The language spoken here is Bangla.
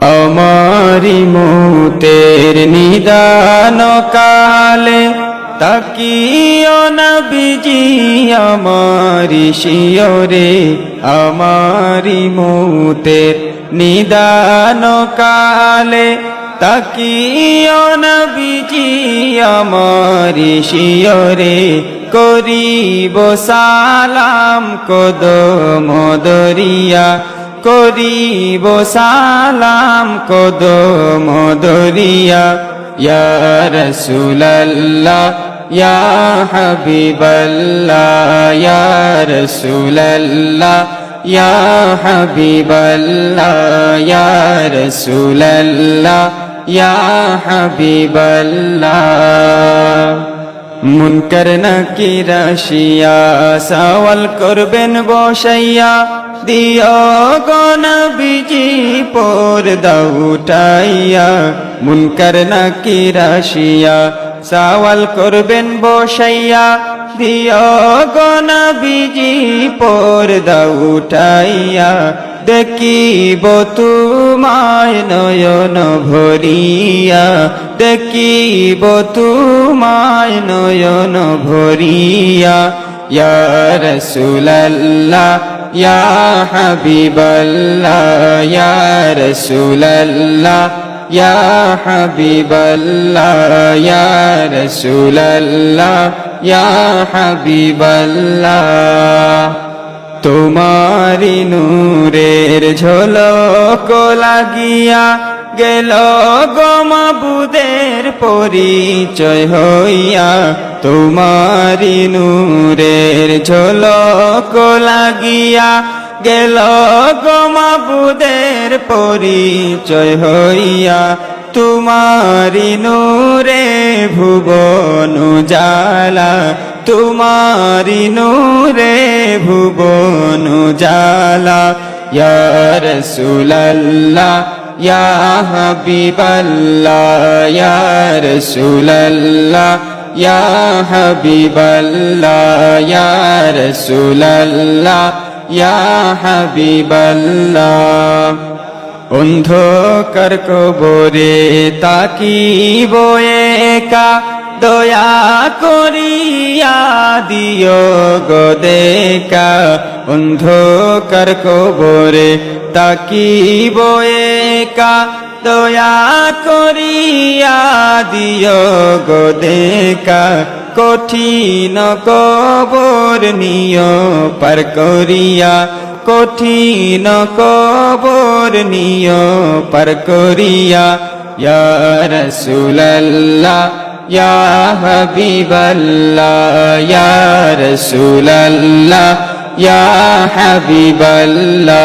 আমারি মৌতের নিদান কালে তাকিও নবীজি আমারি শিয়রে। আমারি মৌতের নিদান কালে তাকিও নবীজি আমারি শিয়রে। করিব সালাম কদম দরিয়া, করিব সালাম কদম দরিয়া। ইয়া রাসূলুল্লাহ ইয়া হাবিবাল্লাহ, ইয়া রাসূলুল্লাহ ইয়া হাবিবাল্লাহ, ইয়া রাসূলুল্লাহ ইয়া হাবিবাল্লাহ। মুনকার নাকির আসিয়া সওয়াল করবেন বসাইয়া, দিও গো নবীজি পর্দা উঠাইয়া। মুনকার নাকির আসিয়া সওয়াল করবেন বসাইয়া, দিও গো নবীজি পর্দা উঠাইয়া। দেখিব তোমায় নয়ন ভরিয়া, দেখিব তোমায় নয়ন ভরিয়া। ইয়া রাসূলুল্লাহ ইয়া হাবিবাল্লাহ, ইয়া রাসূলুল্লাহ ইয়া হাবিবাল্লাহ, ইয়া রাসূলুল্লাহ ইয়া হাবিবাল্লাহ। তোমারি নূরের ঝলক লাগিয়া গেল গো মাবুদের পরিচয় হইয়া। তোমারি নূরের ঝলক লাগিয়া গেল গো মাবুদের পরিচয় হইয়া। তোমারি নূরে ভুবন উজালা, তোমারি নূরে ভুবন উজালা। ইয়া রাসূলুল্লাহ ইয়া হাবিবাল্লাহ, ইয়া রাসূলুল্লাহ ইয়া হাবিবাল্লাহ, ইয়া রাসূলুল্লাহ ইয়া হাবিবাল্লাহ। অন্ধকার কবরে তাকিব একা, দয়া করিয়া দিও গো দেখা। অন্ধকার কবরে তাকিব একা, দয়া করিয়া দিও গো দেখা। কঠিন কবর নিয় পার করিয়া, কঠিন কবর নিয় পার করিয়া। ইয়া রাসূলুল্লাহ ইয়া হাবিবাল্লাহ, ইয়া রাসূলুল্লাহ ইয়া হাবিবাল্লাহ।